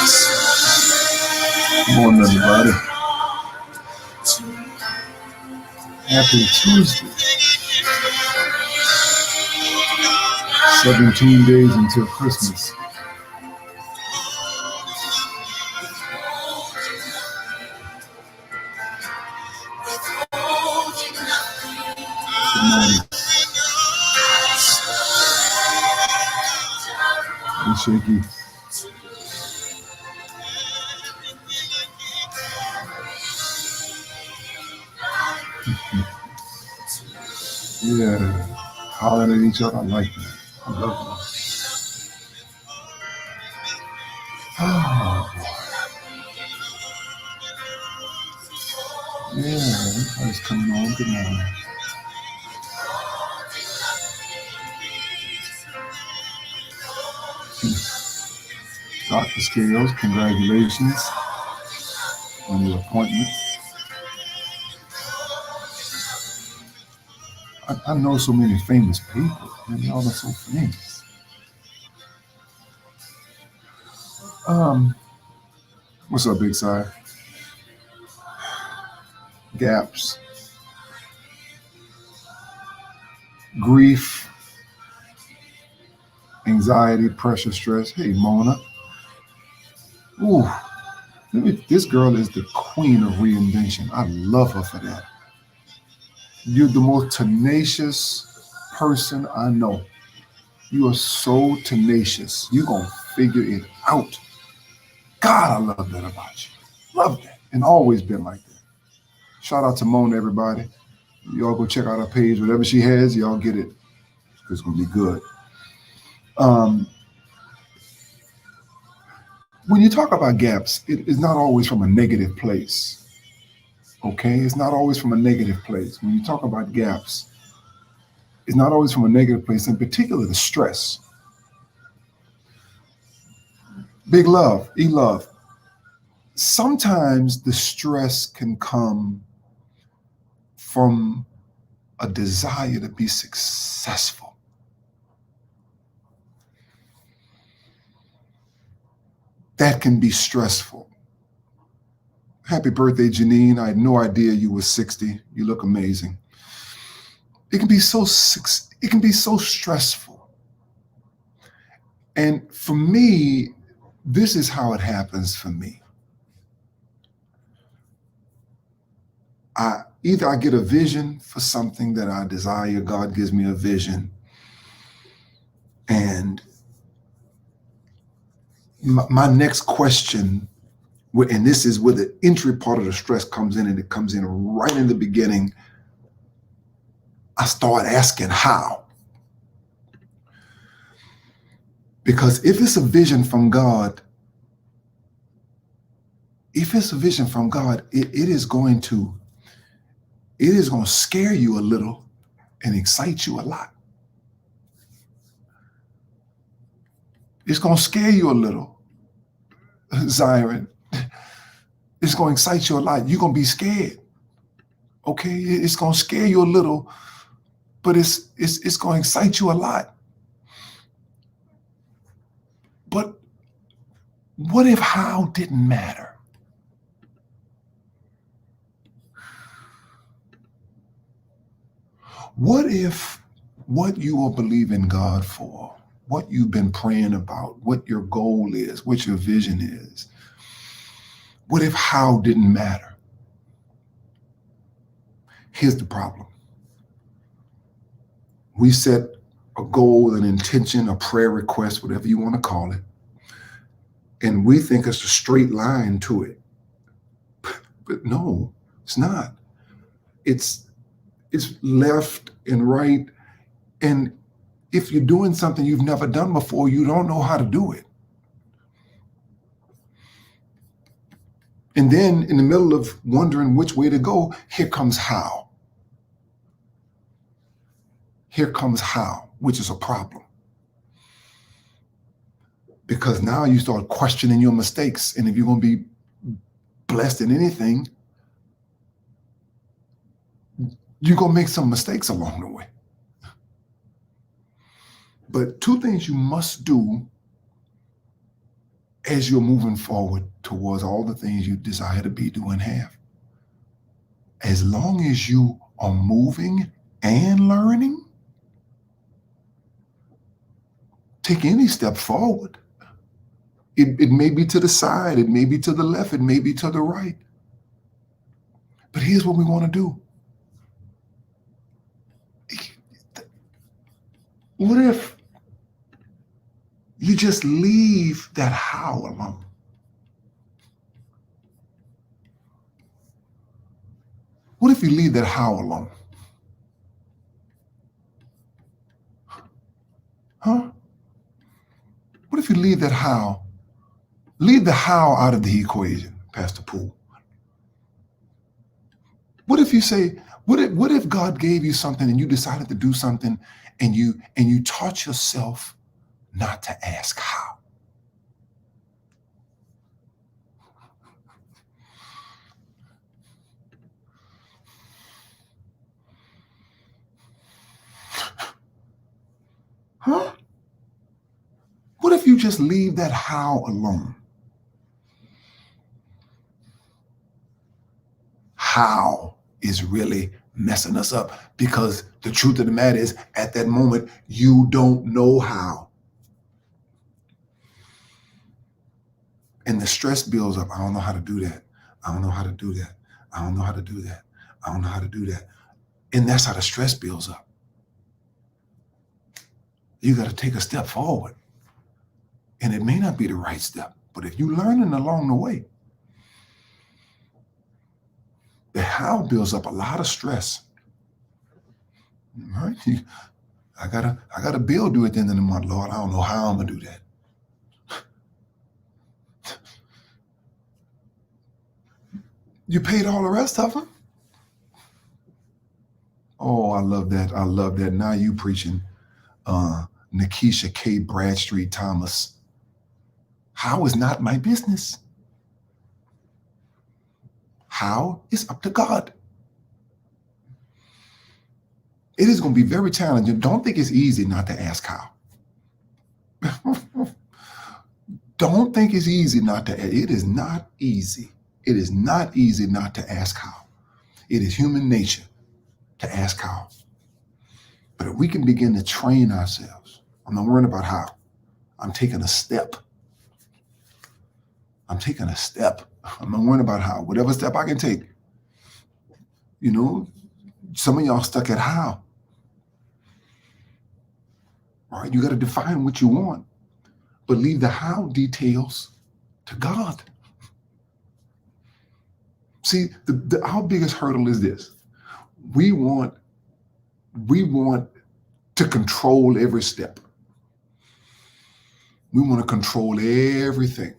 Good morning, everybody. Happy Tuesday. 17 days until Christmas. Good morning. Hey, Shaky. Yeah, hollering at each other. I like that. I love that. Oh, yeah, everybody's coming on. Good morning. Dr. Scales, congratulations on your appointment. I know so many famous people, and y'all are so famous. What's up, Big Si? Gaps, grief, anxiety, pressure, stress. Hey, Mona. Ooh, this girl is the queen of reinvention. I love her for that. You're the most tenacious person I know. You are so tenacious. You're going to figure it out. God, I love that about you. Love that. And always been like that. Shout out to Mona, everybody. Y'all go check out her page. Whatever she has, y'all get it. It's going to be good. When you talk about gaps, it is not always from a negative place. Okay? It's not always from a negative place. When you talk about gaps, it's not always from a negative place, in particular the stress. Big love, E-Love. Sometimes the stress can come from a desire to be successful. That can be stressful. Happy birthday, Janine. I had no idea you were 60. You look amazing. It can be so stressful. And for me, this is how it happens for me. Either I get a vision for something that I desire, God gives me a vision, and my next question, and this is where the entry part of the stress comes in, and it comes in right in the beginning, I start asking how. Because if it's a vision from God, it is going to scare you a little and excite you a lot. It's going to scare you a little, Zion. It's going to excite you a lot. You're going to be scared. Okay? It's going to scare you a little, but it's going to excite you a lot. But what if how didn't matter? What if what you are believing God for, what you've been praying about, what your goal is, what your vision is, what if how didn't matter? Here's the problem. We set a goal, an intention, a prayer request, whatever you want to call it, and we think it's a straight line to it. But no, it's not. It's left and right. And if you're doing something you've never done before, you don't know how to do it. And then in the middle of wondering which way to go, here comes how. Here comes how, which is a problem. Because now you start questioning your mistakes. And if you're going to be blessed in anything, you're going to make some mistakes along the way. But two things you must do as you're moving forward towards all the things you desire to be, do, and have. As long as you are moving and learning, take any step forward. It may be to the side, it may be to the left, it may be to the right. But here's what we want to do. What if you just leave that how alone? What if you leave that how alone? Huh? What if you leave that how? Leave the how out of the equation, Pastor Poole. What if you say, what if God gave you something and you decided to do something and you taught yourself not to ask how? Huh? What if you just leave that how alone? How is really messing us up, because the truth of the matter is, at that moment, you don't know how. And the stress builds up. I don't know how to do that. I don't know how to do that. I don't know how to do that. I don't know how to do that. And that's how the stress builds up. You got to take a step forward. And it may not be the right step, but if you're learning along the way, the how builds up a lot of stress. Right? I got a bill due at the end of the month, Lord. I don't know how I'm gonna do that. You paid all the rest of them? Oh, I love that. I love that. Now you preaching, Nikisha K. Bradstreet Thomas. How is not my business. How is up to God. It is going to be very challenging. Don't think it's easy not to ask how. Don't think it's easy not to. It is not easy. It is not easy not to ask how. It is human nature to ask how. But if we can begin to train ourselves, I'm not worrying about how. I'm taking a step. I'm taking a step. I'm not worrying about how. Whatever step I can take. You know, some of y'all stuck at how. All right, you got to define what you want, but leave the how details to God. See, our biggest hurdle is this. We want to control every step. We want to control everything.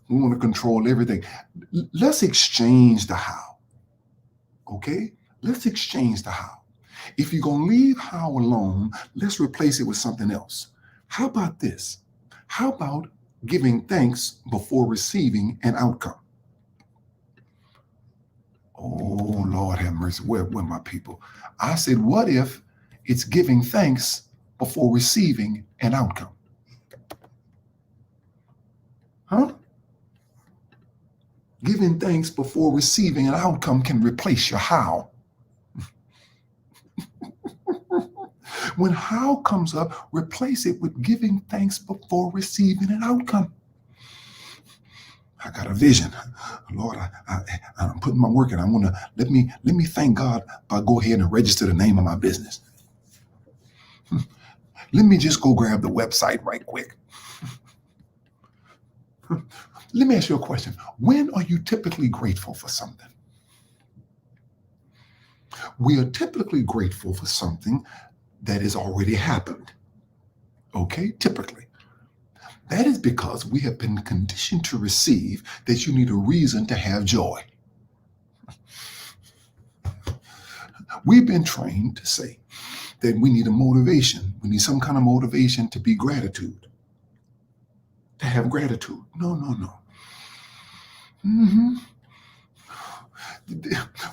We want to control everything. Let's exchange the how. Okay? Let's exchange the how. If you're going to leave how alone, let's replace it with something else. How about this? How about giving thanks before receiving an outcome? Oh, Lord have mercy. Where my people? I said, what if it's giving thanks before receiving an outcome? Huh? Giving thanks before receiving an outcome can replace your how. When how comes up, replace it with giving thanks before receiving an outcome. I got a vision, Lord. I'm putting my work in. I want to let me thank God by go ahead and register the name of my business. Let me just go grab the website right quick. Let me ask you a question. When are you typically grateful for something? We are typically grateful for something that has already happened. Okay, typically. That is because we have been conditioned to receive that you need a reason to have joy. We've been trained to say that we need a motivation. We need some kind of motivation to be gratitude, to have gratitude. No.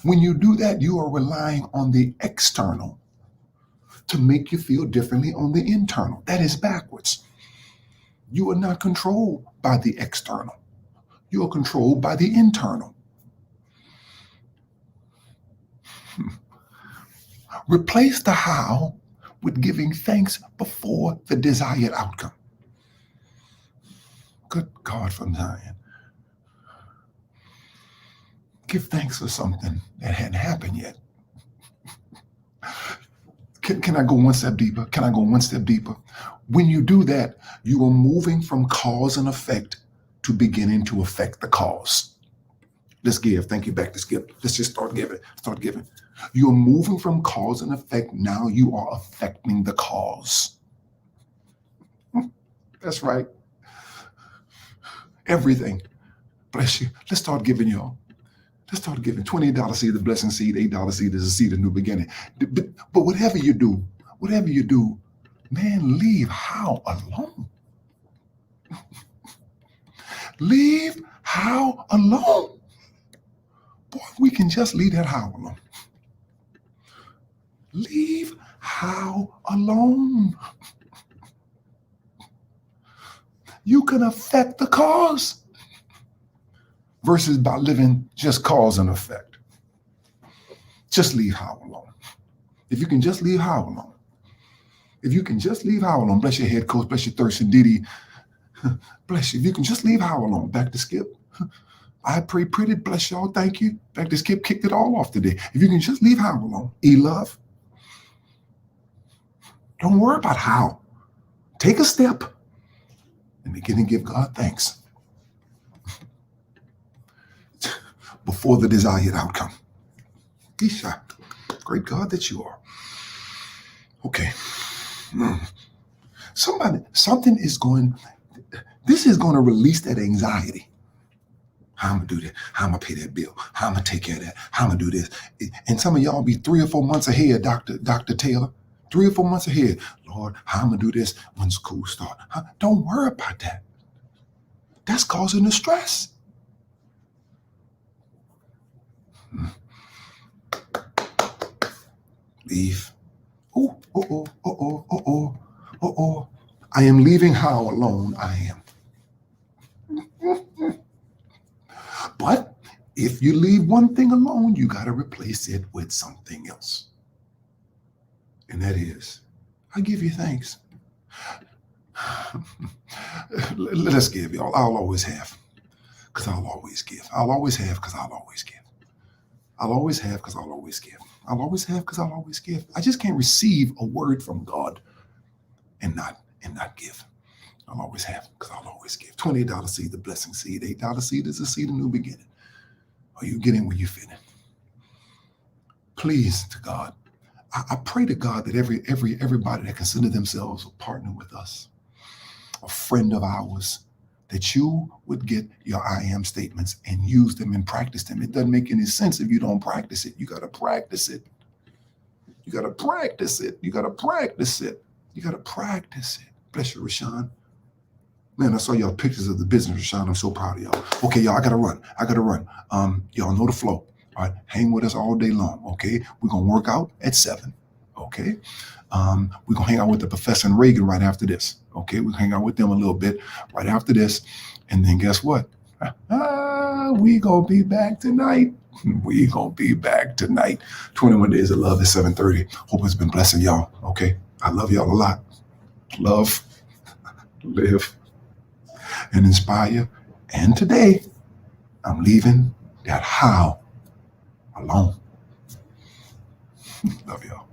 When you do that, you are relying on the external to make you feel differently on the internal. That is backwards. You are not controlled by the external. You are controlled by the internal. Replace the how with giving thanks before the desired outcome. Good God from Zion. Give thanks for something that hadn't happened yet. Can I go one step deeper? Can I go one step deeper? When you do that, you are moving from cause and effect to beginning to affect the cause. Let's give. Thank you. Back to Skip. Let's just start giving. Start giving. You're moving from cause and effect. Now you are affecting the cause. That's right. Everything. Bless you. Let's start giving, y'all. Let's start giving. $28 seed, the blessing seed. $8 seed is a seed of new beginning. But whatever you do, man, leave how alone. Leave how alone. Boy, we can just leave that how alone. Leave how alone. You can affect the cause versus by living just cause and effect. Just leave how alone. If you can just leave how alone. If you can just leave how alone. Bless your head coach, bless your Thurston Diddy. Bless you. If you can just leave how alone. Back to Skip. I pray pretty, bless y'all, thank you. Back to Skip, kicked it all off today. If you can just leave how alone. E-love. Don't worry about how. Take a step and begin to give God thanks before the desired outcome. Isha, great God that you are. Okay. This is going to release that anxiety. How I'm going to do that? How I'm going to pay that bill? How I'm going to take care of that? How I'm going to do this? And some of y'all be 3 or 4 months ahead, Dr. Taylor. 3 or 4 months ahead. Lord, how I'm going to do this when school starts? Don't worry about that. That's causing the stress. Leave. I am leaving how alone I am. But if you leave one thing alone, you got to replace it with something else. And that is, I give you thanks. Let's give, y'all. I'll always have, because I'll always give. I'll always have, because I'll always give. I'll always have, because I'll always give. I'll always have, because I'll always give. I just can't receive a word from God and not give. I'll always have, because I'll always give. $28 seed, the blessing seed. $8 seed is a seed of new beginning. Are you getting where you fit in? Please, to God, I pray to God that everybody that consider themselves a partner with us, a friend of ours, that you would get your I am statements and use them and practice them. It doesn't make any sense if you don't practice it. You got to practice it. You got to practice it. You got to practice it. You got to practice it. Bless you, Rashawn. Man, I saw y'all pictures of the business, Rashawn. I'm so proud of y'all. Okay, y'all, I got to run. Y'all know the flow. All right, hang with us all day long, okay? We're going to work out at 7, okay? We're going to hang out with the Professor and Reagan right after this, okay? We'll hang out with them a little bit right after this. And then guess what? We going to be back tonight. We going to be back tonight. 21 Days of Love at 7:30. Hope it's been blessing y'all, okay? I love y'all a lot. Love, live, and inspire. And today, I'm leaving that how alone. Love y'all.